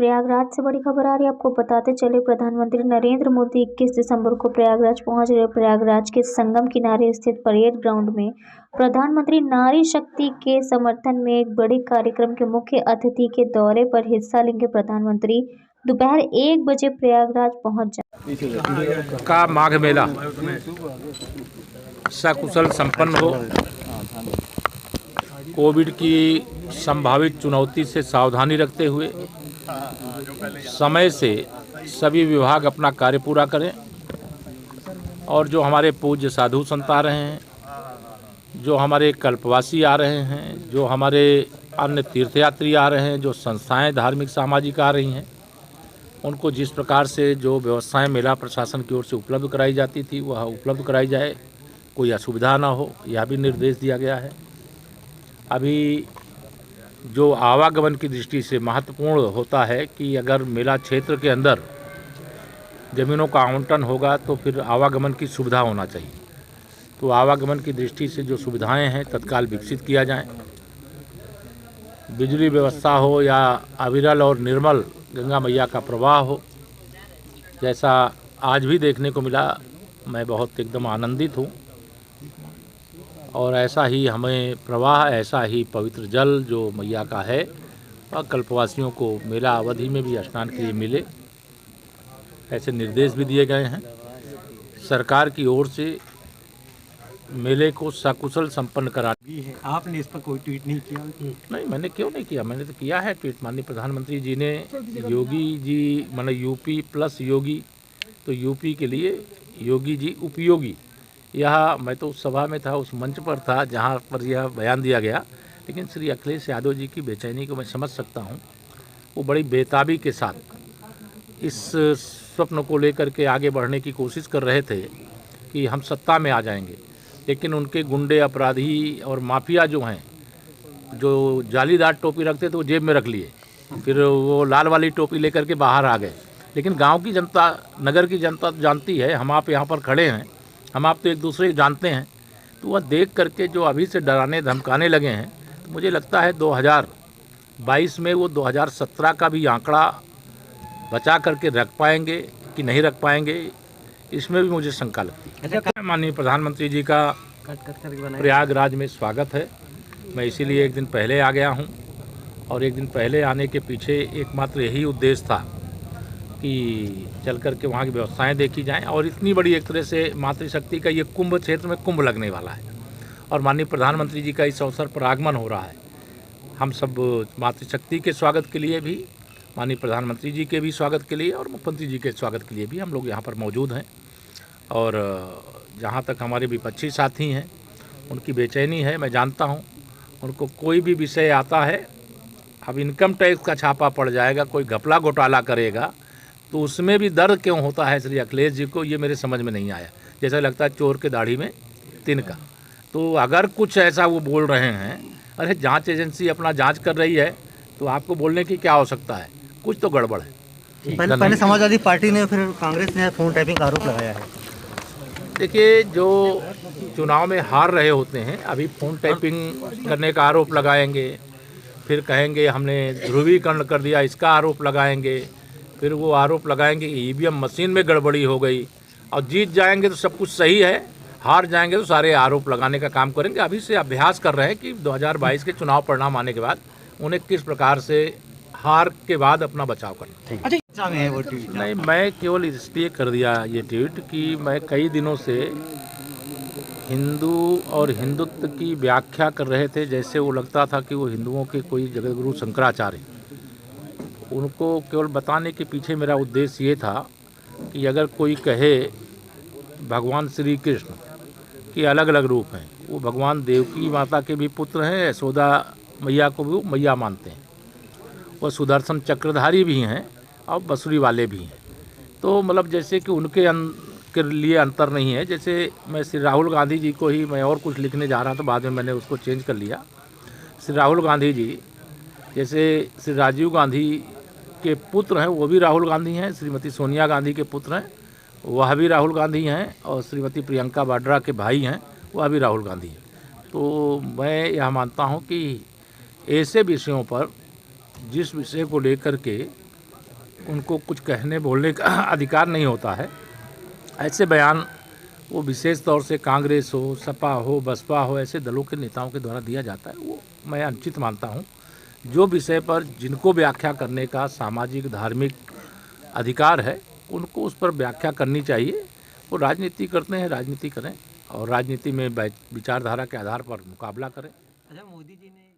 प्रयागराज से बड़ी खबर आ रही है। आपको बताते चले, प्रधानमंत्री नरेंद्र मोदी 21 दिसंबर को प्रयागराज पहुंच रहे। प्रयागराज के संगम किनारे स्थित परेड ग्राउंड में प्रधानमंत्री नारी शक्ति के समर्थन में एक बड़े कार्यक्रम के मुख्य अतिथि के दौरे पर हिस्सा लेंगे। प्रधानमंत्री दोपहर 1 बजे प्रयागराज पहुंच जाएंगे। का माघ मेला सकुशल संपन्न हो। कोविड की संभावित चुनौती से सावधानी रखते हुए समय से सभी विभाग अपना कार्य पूरा करें और जो हमारे पूज्य साधु संत आ रहे हैं, जो हमारे कल्पवासी आ रहे हैं, जो हमारे अन्य तीर्थयात्री आ रहे हैं, जो संस्थाएं धार्मिक सामाजिक आ रही हैं, उनको जिस प्रकार से जो व्यवस्थाएं मेला प्रशासन की ओर से उपलब्ध कराई जाती थी वह उपलब्ध कराई जाए, कोई असुविधा ना हो, यह भी निर्देश दिया गया है। अभी जो आवागमन की दृष्टि से महत्वपूर्ण होता है कि अगर मेला क्षेत्र के अंदर ज़मीनों का आवंटन होगा तो फिर आवागमन की सुविधा होना चाहिए। तो आवागमन की दृष्टि से जो सुविधाएं हैं तत्काल विकसित किया जाए। बिजली व्यवस्था हो या अविरल और निर्मल गंगा मैया का प्रवाह हो, जैसा आज भी देखने को मिला, मैं बहुत एकदम आनंदित हूँ। और ऐसा ही हमें प्रवाह, ऐसा ही पवित्र जल जो मैया का है और कल्पवासियों को मेला अवधि में भी स्नान के लिए मिले, ऐसे निर्देश भी दिए गए हैं। सरकार की ओर से मेले को सकुशल संपन्न करा भी है। आपने इस पर कोई ट्वीट नहीं किया? नहीं, मैंने क्यों नहीं किया, मैंने तो किया है ट्वीट। माननीय प्रधानमंत्री जी ने योगी जी मतलब यूपी प्लस योगी, तो यूपी के लिए योगी जी उपयोगी, यह मैं तो उस सभा में था, उस मंच पर था जहाँ पर यह बयान दिया गया। लेकिन श्री अखिलेश यादव जी की बेचैनी को मैं समझ सकता हूँ। वो बड़ी बेताबी के साथ इस स्वप्न को लेकर के आगे बढ़ने की कोशिश कर रहे थे कि हम सत्ता में आ जाएंगे, लेकिन उनके गुंडे, अपराधी और माफिया जो हैं, जो जालीदार टोपी रखते थे वो जेब में रख लिए, फिर वो लाल वाली टोपी लेकर के बाहर आ गए। लेकिन गांव की जनता, नगर की जनता जानती है, हम आप यहाँ पर खड़े हैं, हम आप तो एक दूसरे को जानते हैं। तो वह देख करके जो अभी से डराने धमकाने लगे हैं, तो मुझे लगता है 2022 में वो 2017 का भी आंकड़ा बचा करके रख पाएंगे कि नहीं रख पाएंगे, इसमें भी मुझे शंका लगती है। माननीय प्रधानमंत्री जी का प्रयागराज में स्वागत है। मैं इसीलिए एक दिन पहले आ गया हूं, और एक दिन पहले आने के पीछे एकमात्र यही उद्देश्य था कि चल कर के वहाँ की व्यवस्थाएं देखी जाएं। और इतनी बड़ी एक तरह से मातृशक्ति का ये कुंभ, क्षेत्र में कुंभ लगने वाला है और माननीय प्रधानमंत्री जी का इस अवसर पर आगमन हो रहा है। हम सब मातृशक्ति के स्वागत के लिए भी, माननीय प्रधानमंत्री जी के भी स्वागत के लिए और मुख्यमंत्री जी के स्वागत के लिए भी हम लोग यहाँ पर मौजूद हैं। और जहाँ तक हमारे विपक्षी साथी हैं, उनकी बेचैनी है, मैं जानता हूँ। उनको कोई भी विषय आता है, अब इनकम टैक्स का छापा पड़ जाएगा, कोई घपला घोटाला करेगा, तो उसमें भी दर्द क्यों होता है श्री अखिलेश जी को, ये मेरे समझ में नहीं आया। जैसा लगता है चोर के दाढ़ी में तिनका। तो अगर कुछ ऐसा वो बोल रहे हैं, अरे जांच एजेंसी अपना जांच कर रही है, तो आपको बोलने की क्या आवश्यकता है? कुछ तो गड़बड़ है। पहले समाजवादी पार्टी ने, फिर कांग्रेस ने फोन टैपिंग का आरोप लगाया है। देखिए, जो चुनाव में हार रहे होते हैं, अभी फ़ोन टैपिंग करने का आरोप लगाएंगे, फिर कहेंगे हमने ध्रुवीकरण कर दिया, इसका आरोप लगाएंगे, फिर वो आरोप लगाएंगे कि ईवीएम मशीन में गड़बड़ी हो गई, और जीत जाएंगे तो सब कुछ सही है, हार जाएंगे तो सारे आरोप लगाने का काम करेंगे। अभी से अभ्यास कर रहे हैं कि 2022 के चुनाव परिणाम आने के बाद उन्हें किस प्रकार से हार के बाद अपना बचाव करना। अच्छा में है वो ट्वीट? नहीं, मैं केवल इसलिए कर दिया ये ट्वीट कि मैं कई दिनों से हिंदू और हिंदुत्व की व्याख्या कर रहे थे, जैसे वो लगता था कि वो हिंदुओं के कोई जगतगुरु शंकराचार्य। उनको केवल बताने के पीछे मेरा उद्देश्य ये था कि अगर कोई कहे भगवान श्री कृष्ण के अलग अलग रूप हैं, वो भगवान देवकी माता के भी पुत्र हैं, यशोदा मैया को भी वो मैया मानते हैं, वो सुदर्शन चक्रधारी भी हैं और बंसुरी वाले भी हैं। तो मतलब जैसे कि उनके के लिए अंतर नहीं है। जैसे मैं श्री राहुल गांधी जी को ही, मैं और कुछ लिखने जा रहा था, बाद में मैंने उसको चेंज कर लिया। श्री राहुल गांधी जी, जैसे श्री राजीव गांधी के पुत्र हैं वो भी राहुल गांधी हैं, श्रीमती सोनिया गांधी के पुत्र हैं वह भी राहुल गांधी हैं, और श्रीमती प्रियंका वाड्रा के भाई हैं वह भी राहुल गांधी हैं। तो मैं यह मानता हूं कि ऐसे विषयों पर, जिस विषय को लेकर के उनको कुछ कहने बोलने का अधिकार नहीं होता है। ऐसे बयान वो विशेष तौर से कांग्रेस हो, सपा हो, बसपा हो, ऐसे दलों के नेताओं के द्वारा दिया जाता है, वो मैं अनुचित मानता हूँ। जो विषय पर जिनको व्याख्या करने का सामाजिक धार्मिक अधिकार है, उनको उस पर व्याख्या करनी चाहिए। वो राजनीति करते हैं, राजनीति करें और राजनीति में विचारधारा के आधार पर मुकाबला करें। अच्छा, मोदी जी ने